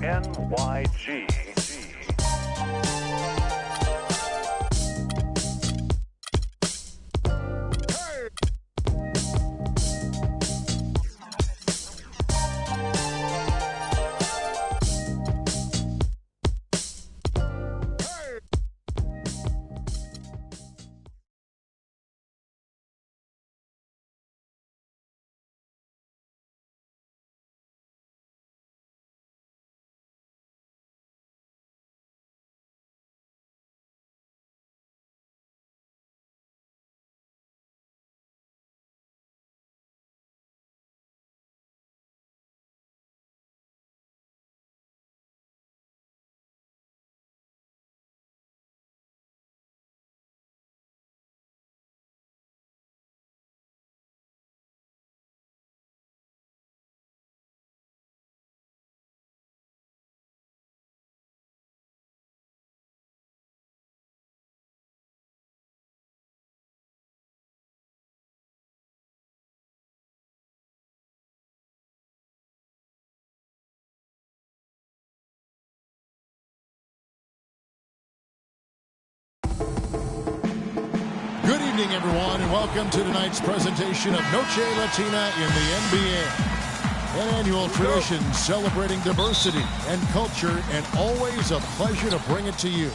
NYG. Good evening, everyone, and welcome to tonight's presentation of Noche Latina in the NBA. An annual tradition celebrating diversity and culture, and always a pleasure to bring it to you.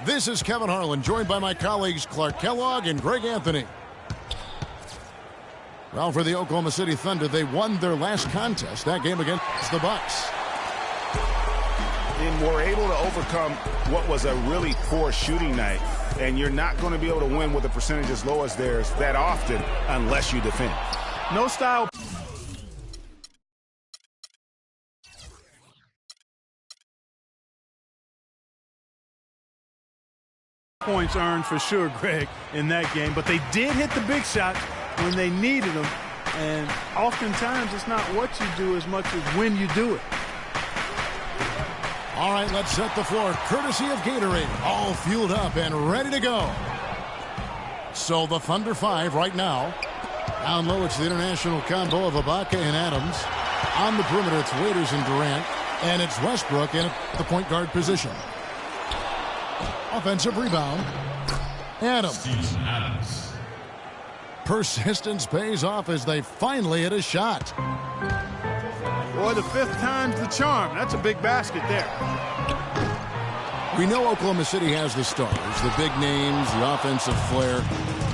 This is Kevin Harlan, joined by my colleagues Clark Kellogg and Greg Anthony. Well, for the Oklahoma City Thunder, they won their last contest, that game against the Bucks. And were able to overcome what was a really poor shooting night. And you're not going to be able to win with a percentage as low as theirs that often unless you defend. No style. Points earned for sure, Greg, in that game. But they did hit the big shots when they needed them. And oftentimes it's not what you do as much as when you do it. All right, let's set the floor. Courtesy of Gatorade. All fueled up and ready to go. So the Thunder 5 right now. Down low, it's the international combo of Ibaka and Adams. On the perimeter, it's Waiters and Durant. And it's Westbrook in the point guard position. Offensive rebound. Adams. Persistence pays off as they finally hit a shot. Boy, the fifth time's the charm. That's a big basket there. We know Oklahoma City has the stars, the big names, the offensive flair.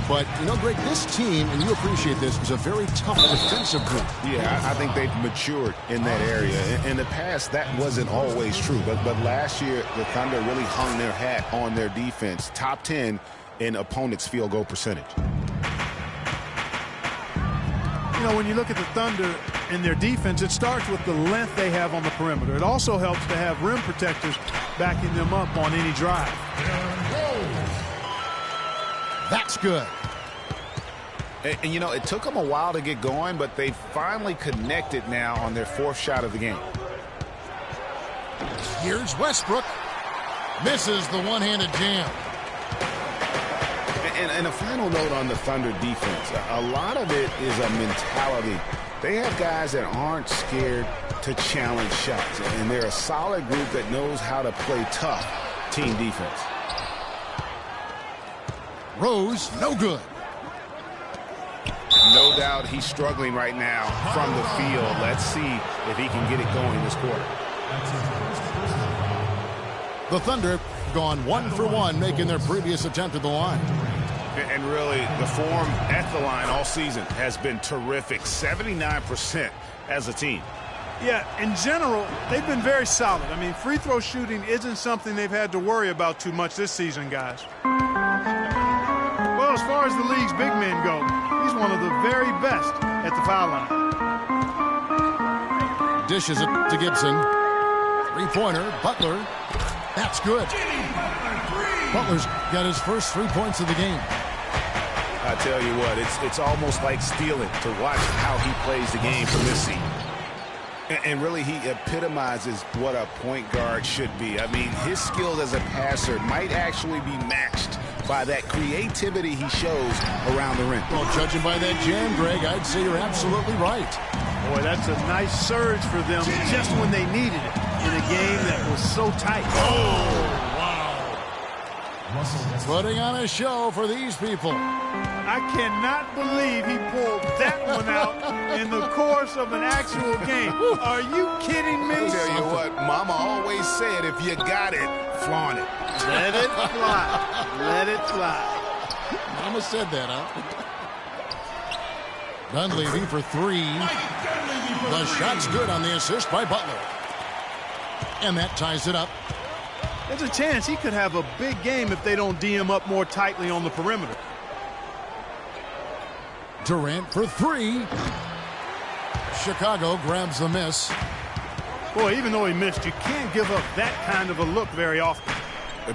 But, you know, Greg, this team, and you appreciate this, is a very tough defensive group. Yeah, I think they've matured in that area. In the past, that wasn't always true. But last year, the Thunder really hung their hat on their defense. Top 10 in opponents' field goal percentage. You know, when you look at the Thunder in their defense, it starts with the length they have on the perimeter. It also helps to have rim protectors backing them up on any drive. That's good. And, you know, it took them a while to get going, but they finally connected now on their fourth shot of the game. Here's Westbrook. Misses the one-handed jam. And a final note on the Thunder defense. A lot of it is a mentality. They have guys that aren't scared to challenge shots. And they're a solid group that knows how to play tough team defense. Rose, no good. No doubt he's struggling right now from the field. Let's see if he can get it going this quarter. The Thunder gone 1 for 1, making their previous attempt at the line. And really, the form at the line all season has been terrific. 79% as a team. Yeah, in general, they've been very solid. I mean, free throw shooting isn't something they've had to worry about too much this season, guys. Well, as far as the league's big men go, he's one of the very best at the foul line. Dishes it to Gibson. Three-pointer, Butler. That's good. Butler's got his first 3 points of the game. I tell you what, it's almost like stealing to watch how he plays the game from this seat. And really, he epitomizes what a point guard should be. I mean, his skills as a passer might actually be matched by that creativity he shows around the rim. Well, judging by that jam, Greg, I'd say you're absolutely right. Boy, that's a nice surge for them just when they needed it in a game that was so tight. Oh, wow. Putting on a show for these people. I cannot believe he pulled that one out in the course of an actual game. Are you kidding me? I'll tell you what, Mama always said, if you got it, flaunt it. Let it fly. Let it fly. Mama said that, huh? Dunleavy for three. The shot's good on the assist by Butler. And that ties it up. There's a chance he could have a big game if they don't D him up more tightly on the perimeter. Durant for three. Chicago grabs the miss. Boy, even though he missed, you can't give up that kind of a look very often.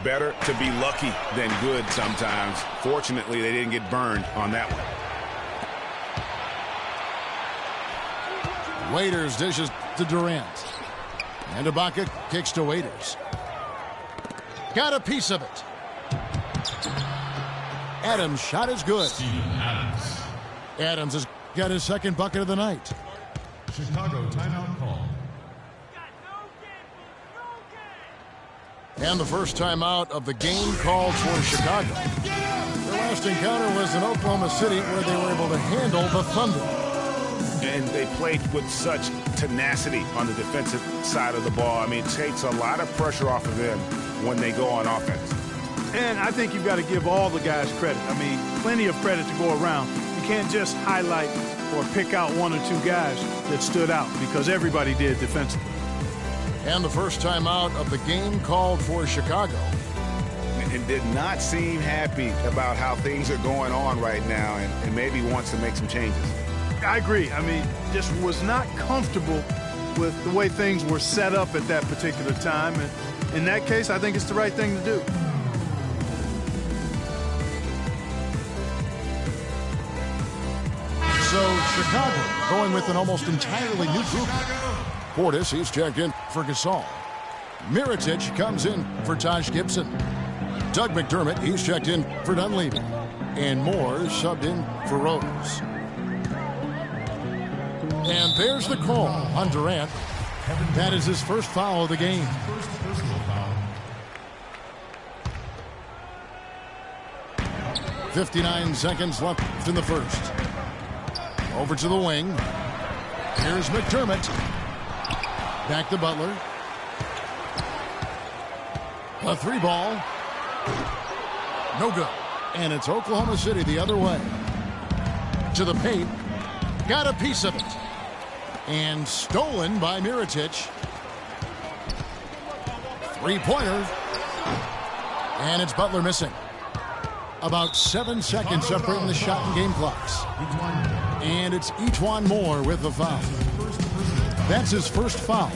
Better to be lucky than good sometimes. Fortunately, they didn't get burned on that one. Waiters dishes to Durant. And Ibaka kicks to Waiters. Got a piece of it. Adams' shot is good. Adams has got his second bucket of the night. Chicago timeout call. And the first timeout of the game called for Chicago. Their last encounter was in Oklahoma City, where they were able to handle the Thunder. And they played with such tenacity on the defensive side of the ball. I mean, it takes a lot of pressure off of them when they go on offense. And I think you've got to give all the guys credit. I mean, plenty of credit to go around. You can't just highlight or pick out one or two guys that stood out, because everybody did defensively. And the first timeout of the game called for Chicago. And did not seem happy about how things are going on right now, and maybe wants to make some changes. I agree. I mean, just was not comfortable with the way things were set up at that particular time. And in that case, I think it's the right thing to do. So Chicago going with an almost entirely new group. Portis, he's checked in for Gasol. Mirotic comes in for Taj Gibson. Doug McDermott, he's checked in for Dunleavy. And Moore subbed in for Rose. And there's the call on Durant. That is his first foul of the game. First personal foul. 59 seconds left in the first. Over to the wing. Here's McDermott. Back to Butler. A three ball. No good. And it's Oklahoma City the other way. To the paint. Got a piece of it. And stolen by Mirotic. Three-pointer. And it's Butler missing. About 7 seconds separating the shot and game clocks. And it's E'Twaun Moore with the foul. That's his first foul.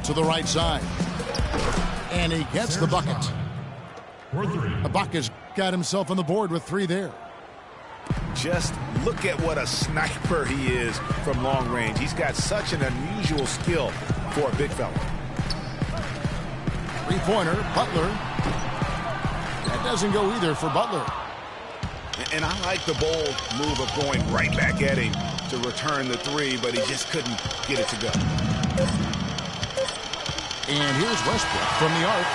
To the right side. And he gets the bucket. Ibaka's got himself on the board with three there. Just look at what a sniper he is from long range. He's got such an unusual skill for a big fella. Three-pointer, Butler. That doesn't go either for Butler. And I like the bold move of going right back at him to return the three, but he just couldn't get it to go. And here's Westbrook from the arc.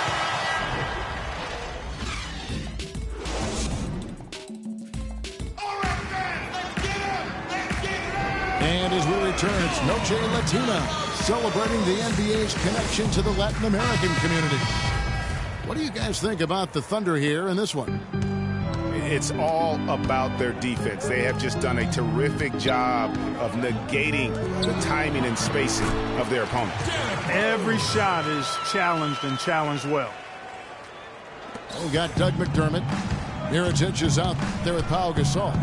And as we return, it's Noche Latina, celebrating the NBA's connection to the Latin American community. What do you guys think about the Thunder here in this one? It's all about their defense. They have just done a terrific job of negating the timing and spacing of their opponent. Every shot is challenged and challenged well. We got Doug McDermott. Mirotic is out there with Pau Gasol.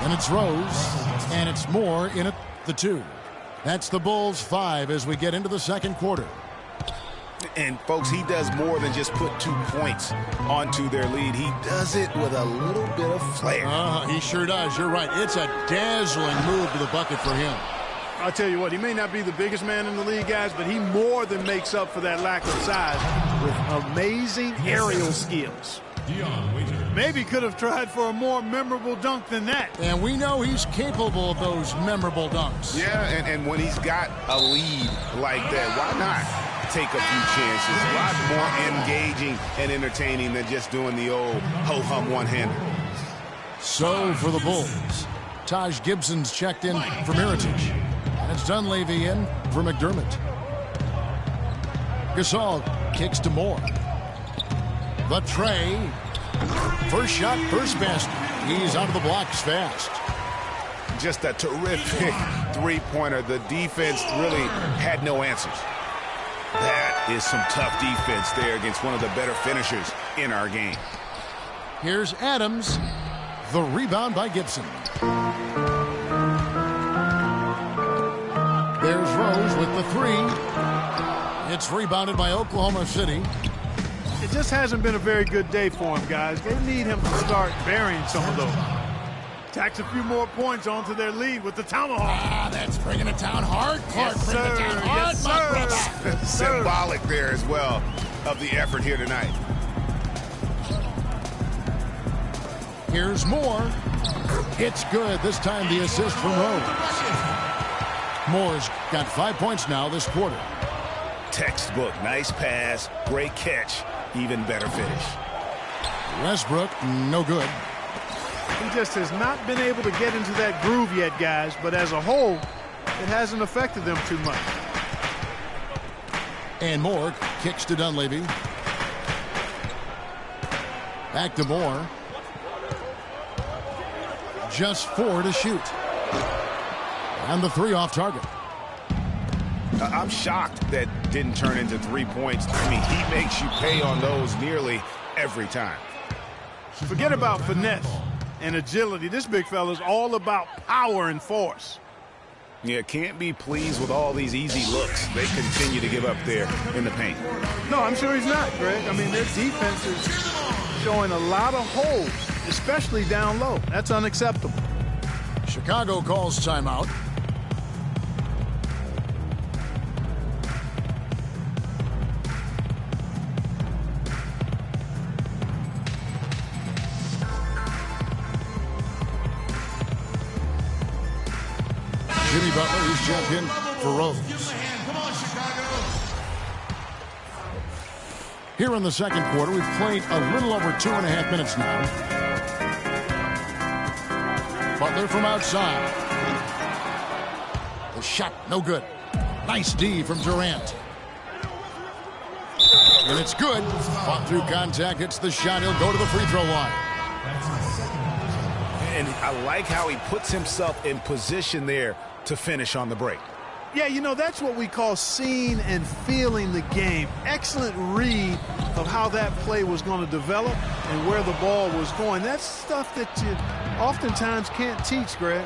And it's Rose. And it's Moore in at the two. That's the Bulls' 5 as we get into the second quarter. And, folks, he does more than just put 2 points onto their lead. He does it with a little bit of flair. He sure does. You're right. It's a dazzling move to the bucket for him. I'll tell you what, he may not be the biggest man in the league, guys, but he more than makes up for that lack of size with amazing aerial skills. Maybe could have tried for a more memorable dunk than that. And we know he's capable of those memorable dunks. Yeah, and when he's got a lead like that, why not take a few chances? A lot more engaging and entertaining than just doing the old ho-hum one-hander. So for the Bulls, Taj Gibson's checked in for Mirotic. And it's Dunleavy in for McDermott. Gasol kicks to Moore. The tray. First shot, first basket. He's out of the blocks fast. Just a terrific three-pointer. The defense really had no answers. That is some tough defense there against one of the better finishers in our game. Here's Adams. The rebound by Gibson. There's Rose with the three. It's rebounded by Oklahoma City. It just hasn't been a very good day for him, guys. They need him to start burying some of those. Tacks a few more points onto their lead with the tomahawk. That's bringing it down hard. Clark, Yes, bring it sir. down hard, Yes, my sir. brother. Yes, sir. Symbolic there as well of the effort here tonight. Here's Moore. It's good. This time the assist from Rose. Moore's got 5 points now this quarter. Textbook. Nice pass. Great catch. Even better finish. Westbrook, no good. He just has not been able to get into that groove yet, guys. But as a whole, it hasn't affected them too much. And Moore kicks to Dunleavy. Back to Moore. Just 4 to shoot. And the three off target. I'm shocked that didn't turn into 3 points. I mean, he makes you pay on those nearly every time. Forget about finesse and agility. This big fella's all about power and force. Yeah, can't be pleased with all these easy looks they continue to give up there in the paint. No, I'm sure he's not, Greg. I mean, their defense is showing a lot of holes, especially down low. That's unacceptable. Chicago calls timeout. Jimmy Butler, he's checked in for Rose. Come on, Chicago. Here in the second quarter, we've played a little over 2.5 minutes now. Butler from outside. The shot, no good. Nice D from Durant. And it's good. Fought through contact, hits the shot. He'll go to the free throw line. And I like how he puts himself in position there to finish on the break. Yeah, you know, that's what we call seeing and feeling the game. Excellent read of how that play was going to develop and where the ball was going. That's stuff that you oftentimes can't teach, Greg.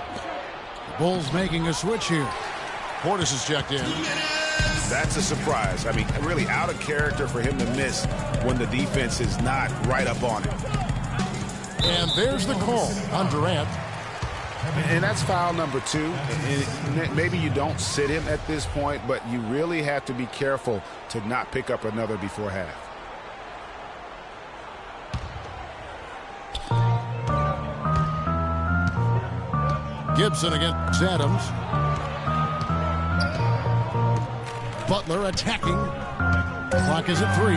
Bulls making a switch here. Portis is checked in. That's a surprise. I mean, really out of character for him to miss when the defense is not right up on it. And there's the call on Durant. And that's foul number 2. And maybe you don't sit him at this point, but you really have to be careful to not pick up another before half. Gibson against Adams. Butler attacking. Clock is at 3.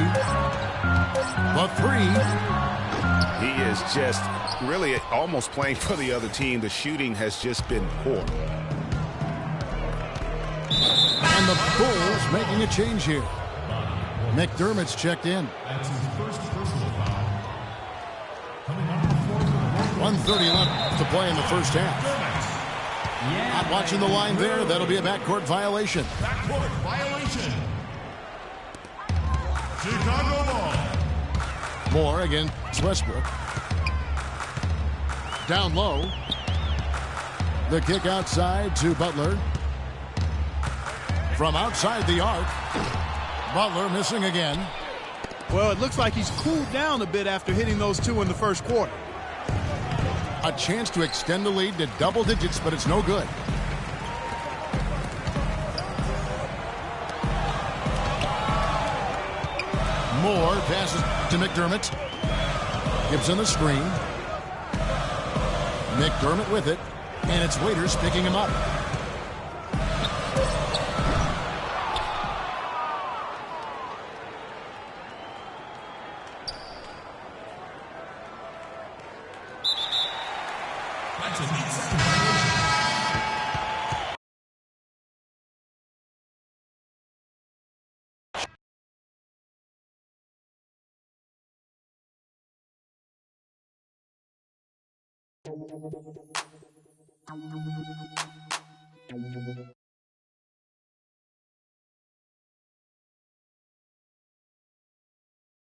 The 3. He is just really almost playing for the other team. The shooting has just been poor. And the Bulls making a change here. McDermott's checked in. That's his first personal foul. 1:30 left to play in the first half. Not watching the line there. That'll be a backcourt violation. Backcourt violation. Chicago ball. Moore against Westbrook. Down low. The kick outside to Butler. From outside the arc. Butler missing again. Well, it looks like he's cooled down a bit after hitting those 2 in the first quarter. A chance to extend the lead to double digits, but it's no good. Moore passes to McDermott. Gives him the screen. McDermott with it. And it's Waiters picking him up. That's a neat second violation.